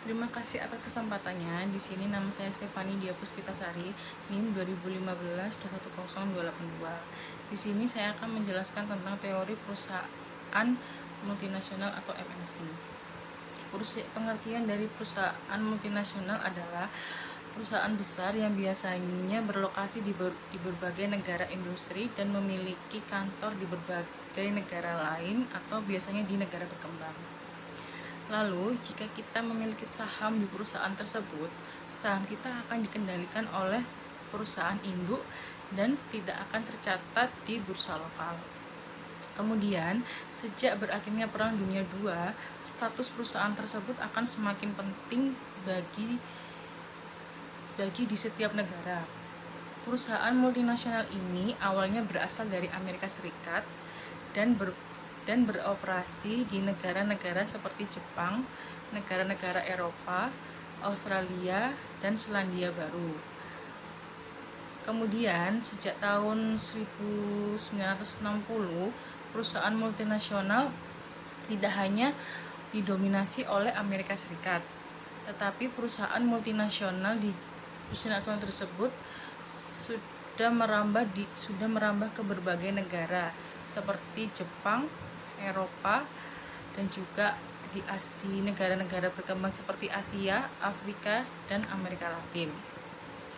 Terima kasih atas kesempatannya. Di sini nama saya Stefani Dia Puspitasari, NIM 2015-21082. Di sini saya akan menjelaskan tentang teori perusahaan multinasional atau MNC. Pengertian dari perusahaan multinasional adalah perusahaan besar yang biasanya berlokasi di berbagai negara industri dan memiliki kantor di berbagai negara lain atau biasanya di negara berkembang. Lalu, jika kita memiliki saham di perusahaan tersebut, saham kita akan dikendalikan oleh perusahaan induk dan tidak akan tercatat di bursa lokal. Kemudian, sejak berakhirnya Perang Dunia II, status perusahaan tersebut akan semakin penting bagi di setiap negara. Perusahaan multinasional ini awalnya berasal dari Amerika Serikat dan beroperasi di negara-negara seperti Jepang, negara-negara Eropa, Australia, dan Selandia Baru. Kemudian, sejak tahun 1960, perusahaan multinasional tidak hanya didominasi oleh Amerika Serikat, tetapi perusahaan multinasional tersebut sudah merambah ke berbagai negara seperti Jepang, Eropa, dan juga di negara-negara berkembang seperti Asia, Afrika, dan Amerika Latin.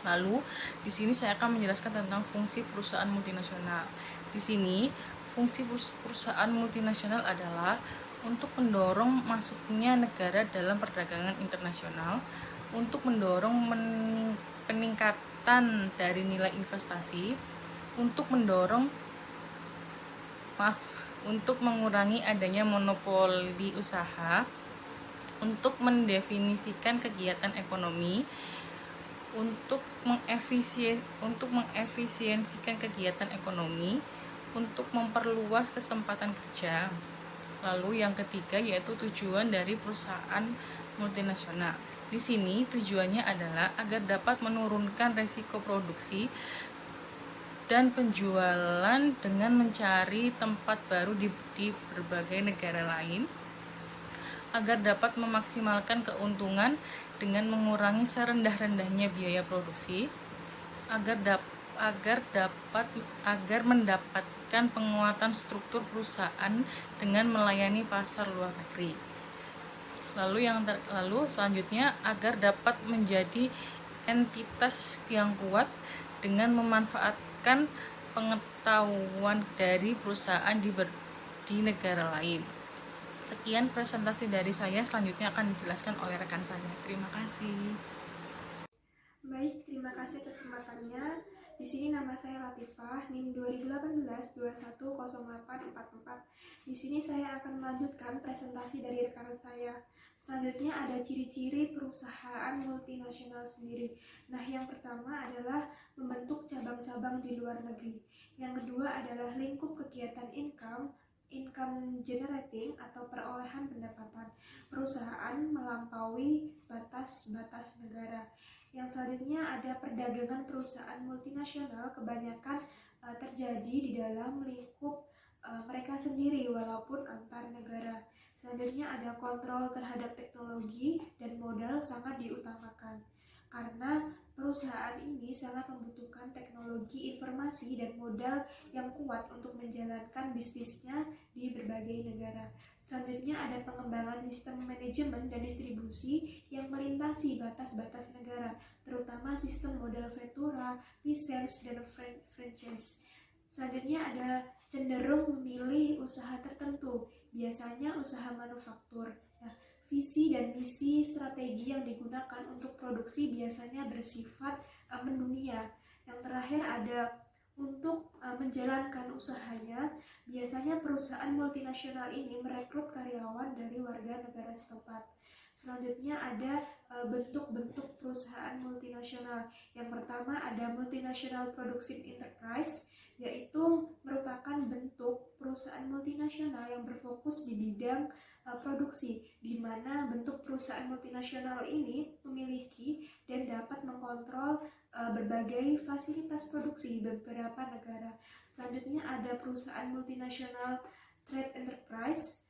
Lalu, di sini saya akan menjelaskan tentang fungsi perusahaan multinasional. Di sini, fungsi perusahaan multinasional adalah untuk mendorong masuknya negara dalam perdagangan internasional, untuk mendorong peningkatan dari nilai investasi, untuk mengurangi adanya monopoli usaha, untuk mendefinisikan kegiatan ekonomi, untuk mengefisiensikan kegiatan ekonomi, untuk memperluas kesempatan kerja. Lalu yang ketiga yaitu tujuan dari perusahaan multinasional. Di sini tujuannya adalah agar dapat menurunkan resiko produksi dan penjualan dengan mencari tempat baru di berbagai negara lain, agar dapat memaksimalkan keuntungan dengan mengurangi serendah-rendahnya biaya produksi, agar mendapatkan penguatan struktur perusahaan dengan melayani pasar luar negeri. Lalu selanjutnya agar dapat menjadi entitas yang kuat dengan memanfaatkan pengetahuan dari perusahaan di negara lain. Sekian presentasi dari saya, selanjutnya akan dijelaskan oleh rekan saya. Terima kasih. Baik, terima kasih kesempatannya. Di sini nama saya Latifah, NIM 2018-210844. Di sini saya akan melanjutkan presentasi dari rekan saya. Selanjutnya ada ciri-ciri perusahaan multinasional sendiri. Nah, yang pertama adalah membentuk cabang-cabang di luar negeri. Yang kedua adalah lingkup kegiatan income generating atau perolehan pendapatan. Perusahaan melampaui batas-batas negara. Yang selanjutnya ada perdagangan perusahaan multinasional, kebanyakan terjadi di dalam lingkup mereka sendiri walaupun antar negara. Selanjutnya ada kontrol terhadap teknologi dan modal sangat diutamakan karena perusahaan ini sangat membutuhkan teknologi informasi dan modal yang kuat untuk menjalankan bisnisnya di berbagai negara. Selanjutnya ada pengembangan sistem manajemen dan distribusi yang melintasi batas-batas negara, terutama sistem modal ventura, lisensi, dan franchise. Selanjutnya ada cenderung memilih usaha tertentu, biasanya usaha manufaktur. Nah, visi dan misi strategi yang digunakan untuk produksi biasanya bersifat mendunia. Yang terakhir ada untuk menjalankan usahanya, biasanya perusahaan multinasional ini merekrut karyawan dari warga negara setempat. Selanjutnya ada bentuk-bentuk perusahaan multinasional. Yang pertama ada multinational production enterprise, yaitu merupakan bentuk perusahaan multinasional yang berfokus di bidang produksi, di mana bentuk perusahaan multinasional ini memiliki dan dapat mengkontrol berbagai fasilitas produksi di beberapa negara. Selanjutnya ada perusahaan multinasional trade enterprise,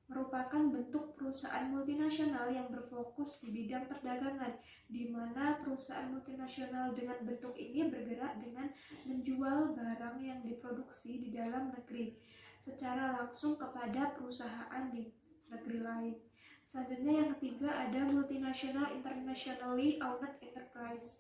merupakan bentuk perusahaan perusahaan multinasional yang berfokus di bidang perdagangan, di mana perusahaan multinasional dengan bentuk ini bergerak dengan menjual barang yang diproduksi di dalam negeri secara langsung kepada perusahaan di negeri lain. Selanjutnya yang ketiga ada multinational internationally owned enterprise,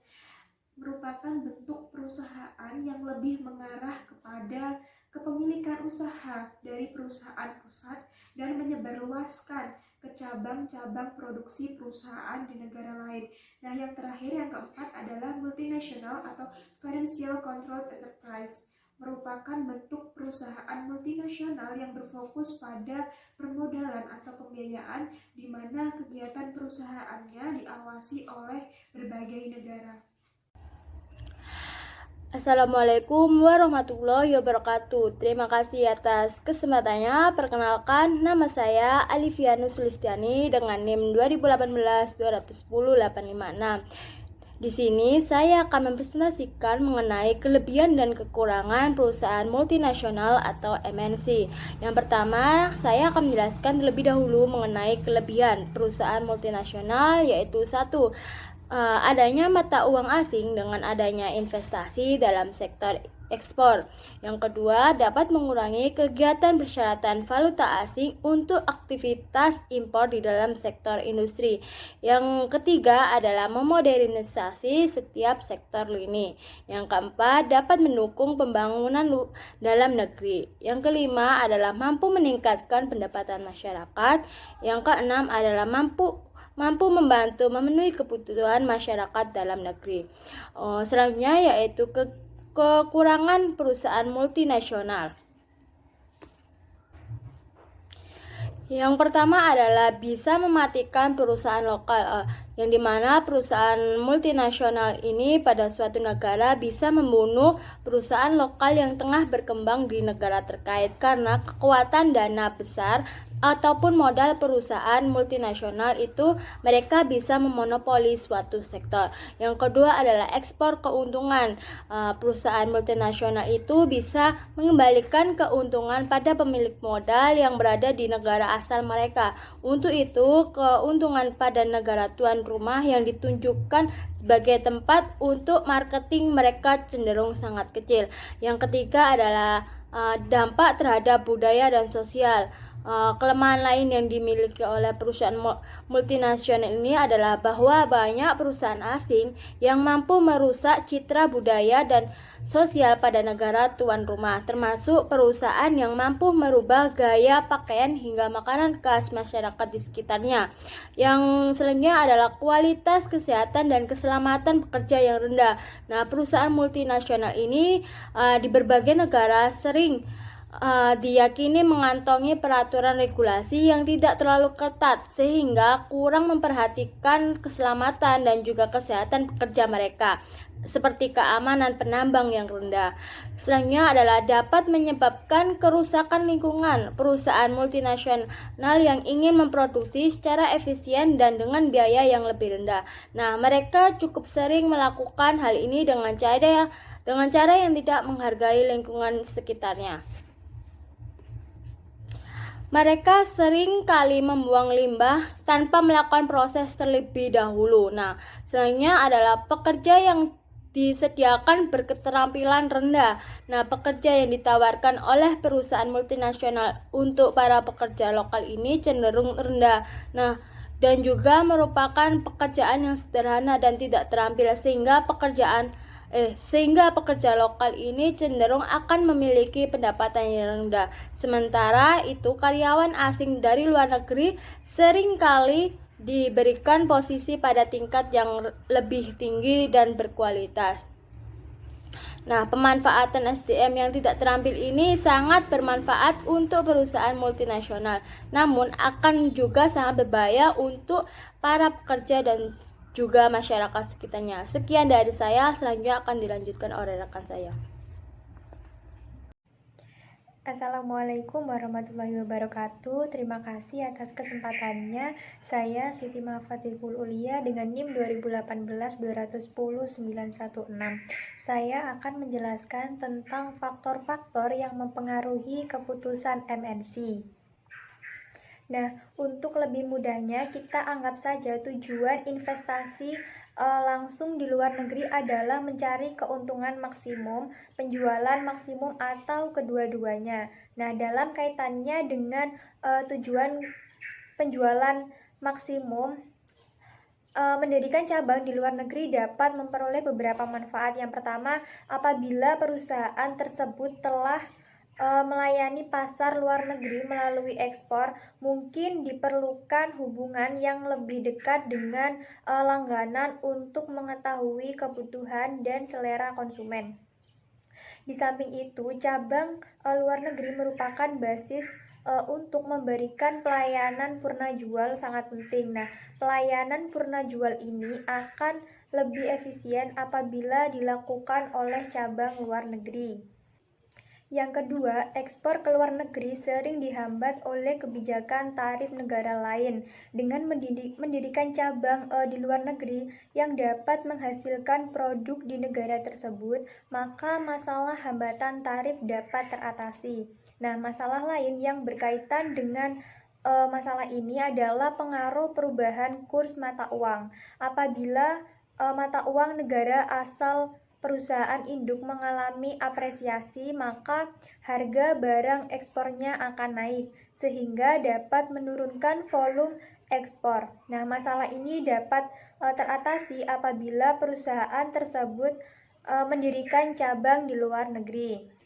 merupakan bentuk perusahaan yang lebih mengarah kepada kepemilikan usaha dari perusahaan pusat dan menyebarluaskan ke cabang-cabang produksi perusahaan di negara lain. Nah, yang terakhir yang keempat adalah multinational atau financial controlled enterprise, merupakan bentuk perusahaan multinasional yang berfokus pada permodalan atau pembiayaan di mana kegiatan perusahaannya diawasi oleh berbagai negara. Assalamualaikum warahmatullahi wabarakatuh. Terima kasih atas kesempatannya. Perkenalkan, nama saya Alifianus Listiani dengan NIM 2018-210-856. Di sini saya akan mempresentasikan mengenai kelebihan dan kekurangan perusahaan multinasional atau MNC. Yang pertama, saya akan menjelaskan terlebih dahulu mengenai kelebihan perusahaan multinasional, yaitu satu, adanya mata uang asing dengan adanya investasi dalam sektor ekspor. Yang kedua, dapat mengurangi kegiatan persyaratan valuta asing untuk aktivitas impor di dalam sektor industri. Yang ketiga adalah memodernisasi setiap sektor lini. Yang keempat, dapat mendukung pembangunan dalam negeri. Yang kelima adalah mampu meningkatkan pendapatan masyarakat. Yang keenam adalah mampu membantu memenuhi kebutuhan masyarakat dalam negeri. Selanjutnya yaitu kekurangan perusahaan multinasional. Yang pertama adalah bisa mematikan perusahaan lokal, yang dimana perusahaan multinasional ini pada suatu negara bisa membunuh perusahaan lokal yang tengah berkembang di negara terkait karena kekuatan dana besar ataupun modal perusahaan multinasional itu mereka bisa memonopoli suatu sektor. Yang kedua adalah ekspor keuntungan. Perusahaan multinasional itu bisa mengembalikan keuntungan pada pemilik modal yang berada di negara asal mereka. Untuk itu, keuntungan pada negara tuan rumah yang ditunjukkan sebagai tempat untuk marketing mereka cenderung sangat kecil. Yang ketiga adalah dampak terhadap budaya dan sosial. Kelemahan lain yang dimiliki oleh perusahaan multinasional ini adalah bahwa banyak perusahaan asing yang mampu merusak citra budaya dan sosial pada negara tuan rumah, termasuk perusahaan yang mampu merubah gaya pakaian hingga makanan khas masyarakat di sekitarnya. Yang selanjutnya adalah kualitas kesehatan dan keselamatan pekerja yang rendah. Nah, perusahaan multinasional ini di berbagai negara sering diyakini mengantongi peraturan regulasi yang tidak terlalu ketat sehingga kurang memperhatikan keselamatan dan juga kesehatan pekerja mereka, seperti keamanan penambang yang rendah. Selanjutnya adalah dapat menyebabkan kerusakan lingkungan. Perusahaan multinasional yang ingin memproduksi secara efisien dan dengan biaya yang lebih rendah. Nah, mereka cukup sering melakukan hal ini dengan cara yang tidak menghargai lingkungan sekitarnya. Mereka sering kali membuang limbah tanpa melakukan proses terlebih dahulu. Nah, selanjutnya adalah pekerja yang disediakan berketerampilan rendah. Nah, pekerja yang ditawarkan oleh perusahaan multinasional untuk para pekerja lokal ini cenderung rendah. Nah, dan juga merupakan pekerjaan yang sederhana dan tidak terampil sehingga pekerja lokal ini cenderung akan memiliki pendapatan yang rendah. Sementara itu, karyawan asing dari luar negeri seringkali diberikan posisi pada tingkat yang lebih tinggi dan berkualitas. Nah, pemanfaatan SDM yang tidak terampil ini sangat bermanfaat untuk perusahaan multinasional, namun akan juga sangat berbahaya untuk para pekerja dan juga masyarakat sekitarnya. Sekian dari saya, selanjutnya akan dilanjutkan oleh rekan saya. Assalamualaikum warahmatullahi wabarakatuh. Terima kasih atas kesempatannya. Saya Siti Mafatihul Ulia dengan NIM 2018-210-916. Saya akan menjelaskan tentang faktor-faktor yang mempengaruhi keputusan MNC. Nah, untuk lebih mudahnya kita anggap saja tujuan investasi langsung di luar negeri adalah mencari keuntungan maksimum, penjualan maksimum atau kedua-duanya. Nah, dalam kaitannya dengan tujuan penjualan maksimum, mendirikan cabang di luar negeri dapat memperoleh beberapa manfaat. Yang pertama, apabila perusahaan tersebut telah melayani pasar luar negeri melalui ekspor, mungkin diperlukan hubungan yang lebih dekat dengan langganan untuk mengetahui kebutuhan dan selera konsumen. Di samping itu, cabang luar negeri merupakan basis untuk memberikan pelayanan purna jual sangat penting. Nah, pelayanan purna jual ini akan lebih efisien apabila dilakukan oleh cabang luar negeri. Yang kedua, ekspor ke luar negeri sering dihambat oleh kebijakan tarif negara lain. Dengan mendirikan cabang di luar negeri yang dapat menghasilkan produk di negara tersebut, maka masalah hambatan tarif dapat teratasi. Nah, masalah lain yang berkaitan dengan masalah ini adalah pengaruh perubahan kurs mata uang. Apabila mata uang negara asal perusahaan induk mengalami apresiasi, maka harga barang ekspornya akan naik, sehingga dapat menurunkan volume ekspor. Nah, masalah ini dapat teratasi apabila perusahaan tersebut mendirikan cabang di luar negeri.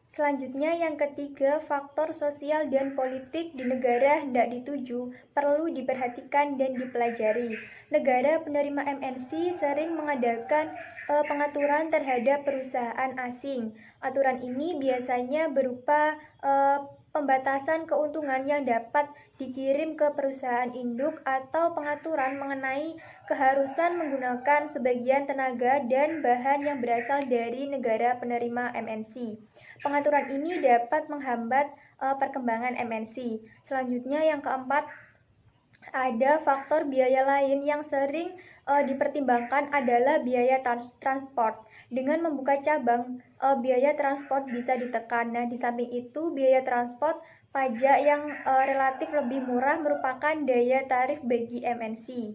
Selanjutnya, yang ketiga, faktor sosial dan politik di negara hendak dituju perlu diperhatikan dan dipelajari. Negara penerima MNC sering mengadakan pengaturan terhadap perusahaan asing. Aturan ini biasanya berupa pembatasan keuntungan yang dapat dikirim ke perusahaan induk atau pengaturan mengenai keharusan menggunakan sebagian tenaga dan bahan yang berasal dari negara penerima MNC. Pengaturan ini dapat menghambat perkembangan MNC. Selanjutnya, yang keempat, ada faktor biaya lain yang sering dipertimbangkan adalah biaya transport. Dengan membuka cabang, biaya transport bisa ditekan. Nah, di samping itu, biaya transport pajak yang relatif lebih murah merupakan daya tarik bagi MNC.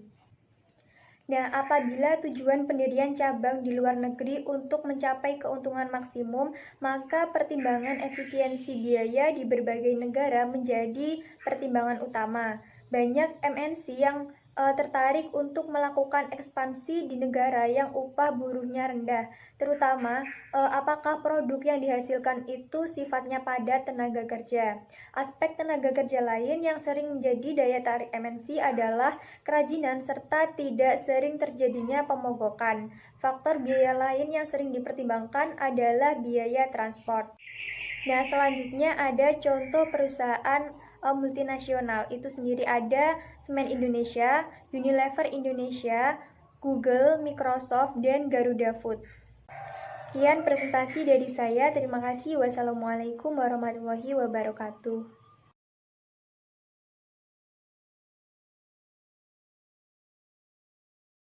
Nah, apabila tujuan pendirian cabang di luar negeri untuk mencapai keuntungan maksimum, maka pertimbangan efisiensi biaya di berbagai negara menjadi pertimbangan utama. Banyak MNC yang tertarik untuk melakukan ekspansi di negara yang upah buruhnya rendah, terutama apakah produk yang dihasilkan itu sifatnya padat tenaga kerja. Aspek tenaga kerja lain yang sering menjadi daya tarik MNC adalah kerajinan serta tidak sering terjadinya pemogokan. Faktor biaya lain yang sering dipertimbangkan adalah biaya transport. Nah, selanjutnya ada contoh perusahaan multinasional. Itu sendiri ada Semen Indonesia, Unilever Indonesia, Google, Microsoft, dan Garuda Food. Sekian presentasi dari saya. Terima kasih. Wassalamualaikum warahmatullahi wabarakatuh.